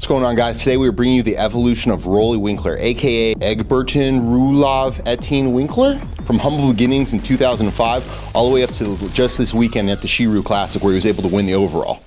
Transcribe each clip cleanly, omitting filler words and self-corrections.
What's going on, guys? Today we are bringing you the evolution of Roelly Winklaar, aka Egberton Rulove Etienne Winklaar, from humble beginnings in 2005 all the way up to just this weekend at the Sheru Classic where he was able to win the overall.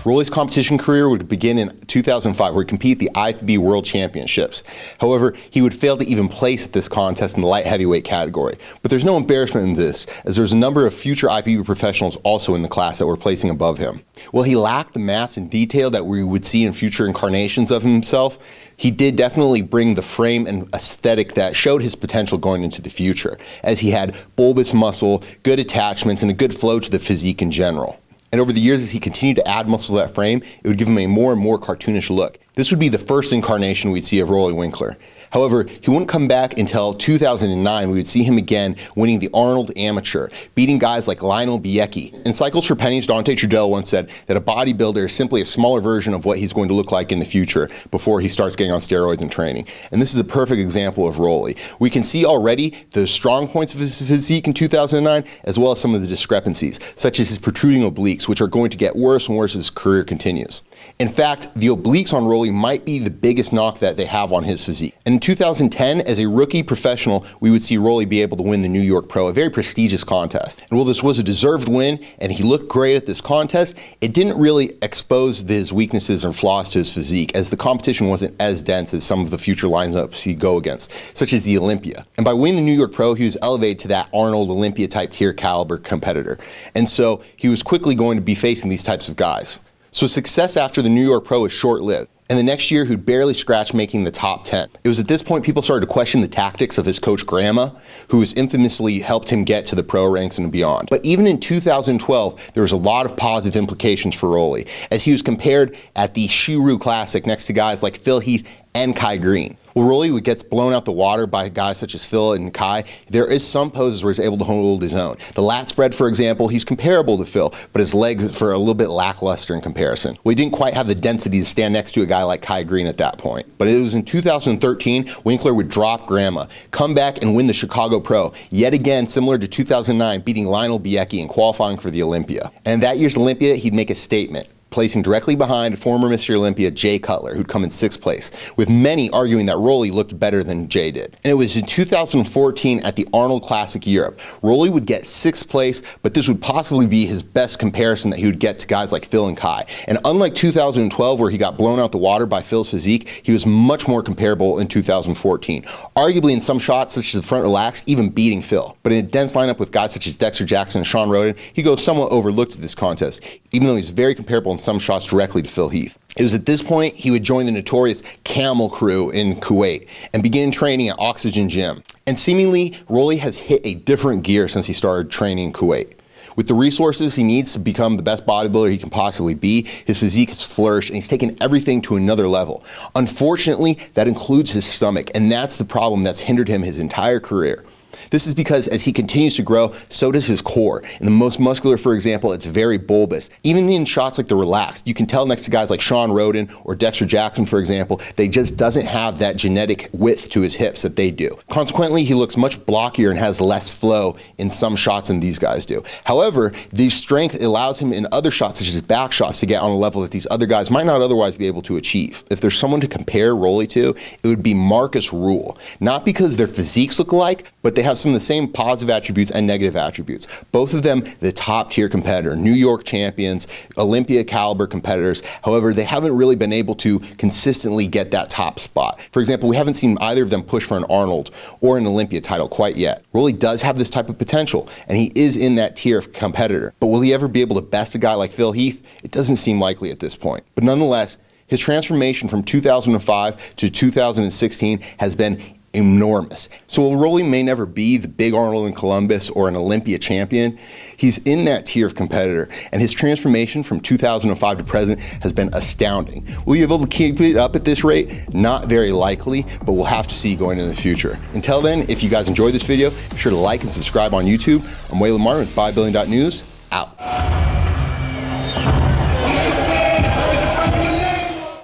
Roelly's competition career would begin in 2005 where he competed at the IFBB World Championships. However, he would fail to even place at this contest in the light heavyweight category. But there's no embarrassment in this, as there's a number of future IFBB professionals also in the class that were placing above him. While he lacked the mass and detail that we would see in future incarnations of himself, he did definitely bring the frame and aesthetic that showed his potential going into the future, as he had bulbous muscle, good attachments, and a good flow to the physique in general. And over the years, as he continued to add muscle to that frame, it would give him a more and more cartoonish look. This would be the first incarnation we'd see of Roelly Winklaar. However, he wouldn't come back until 2009. We would see him again winning the Arnold Amateur, beating guys like Lionel Biecki. In Cycles for Pennies, Dante Trudell once said that a bodybuilder is simply a smaller version of what he's going to look like in the future before he starts getting on steroids and training. And this is a perfect example of Roelly. We can see already the strong points of his physique in 2009, as well as some of the discrepancies, such as his protruding obliques, which are going to get worse and worse as his career continues. In fact, the obliques on Roelly might be the biggest knock that they have on his physique. And in 2010, as a rookie professional, we would see Roelly be able to win the New York Pro, a very prestigious contest. And while this was a deserved win, and he looked great at this contest, it didn't really expose his weaknesses and flaws to his physique, as the competition wasn't as dense as some of the future lineups he'd go against, such as the Olympia. And by winning the New York Pro, he was elevated to that Arnold Olympia type tier caliber competitor. And so he was quickly going to be facing these types of guys. So success after the New York Pro was short-lived, and the next year he'd barely scratch making the top 10. It was at this point people started to question the tactics of his coach Grandma, who has infamously helped him get to the pro ranks and beyond. But even in 2012, there was a lot of positive implications for Roelly, as he was compared at the Sheru Classic next to guys like Phil Heath and Kai Green. Well, Roelly gets blown out the water by guys such as Phil and Kai. There is some poses where he's able to hold his own. The lat spread, for example, he's comparable to Phil, but his legs are a little bit lackluster in comparison. Well, he didn't quite have the density to stand next to a guy like Kai Green at that point. But it was in 2013, Winklaar would drop Grandma, come back and win the Chicago Pro, yet again similar to 2009, beating Lionel Biecki and qualifying for the Olympia. And that year's Olympia, he'd make a statement, placing directly behind former Mr. Olympia Jay Cutler, who'd come in 6th place, with many arguing that Roelly looked better than Jay did. And it was in 2014 at the Arnold Classic Europe. Roelly would get 6th place, but this would possibly be his best comparison that he would get to guys like Phil and Kai. And unlike 2012, where he got blown out the water by Phil's physique, he was much more comparable in 2014. Arguably in some shots, such as the front relax, even beating Phil. But in a dense lineup with guys such as Dexter Jackson and Sean Roden, he goes somewhat overlooked at this contest, even though he's very comparable in some shots directly to Phil Heath. It was at this point he would join the notorious Camel Crew in Kuwait and begin training at Oxygen Gym. And seemingly, Roelly has hit a different gear since he started training in Kuwait. With the resources he needs to become the best bodybuilder he can possibly be, his physique has flourished and he's taken everything to another level. Unfortunately, that includes his stomach, and that's the problem that's hindered him his entire career. This is because as he continues to grow, so does his core. In the most muscular, for example, it's very bulbous. Even in shots like the relaxed, you can tell next to guys like Sean Roden or Dexter Jackson, for example, they just doesn't have that genetic width to his hips that they do. Consequently, he looks much blockier and has less flow in some shots than these guys do. However, the strength allows him in other shots, such as back shots, to get on a level that these other guys might not otherwise be able to achieve. If there's someone to compare Roelly to, it would be Marcus Rule. Not because their physiques look alike, but they have some of the same positive attributes and negative attributes. Both of them the top tier competitor, New York champions, Olympia caliber competitors. However, they haven't really been able to consistently get that top spot. For example, we haven't seen either of them push for an Arnold or an Olympia title quite yet. Roelly does have this type of potential, and he is in that tier of competitor. But will he ever be able to best a guy like Phil Heath? It doesn't seem likely at this point. But nonetheless, his transformation from 2005 to 2016 has been enormous. So while Roelly may never be the big Arnold in Columbus or an Olympia champion, he's in that tier of competitor, and his transformation from 2005 to present has been astounding. Will you be able to keep it up at this rate? Not very likely, but we'll have to see going into the future. Until then, if you guys enjoyed this video, be sure to like and subscribe on YouTube. I'm Roelly Winklaar with Bodybuilding.News.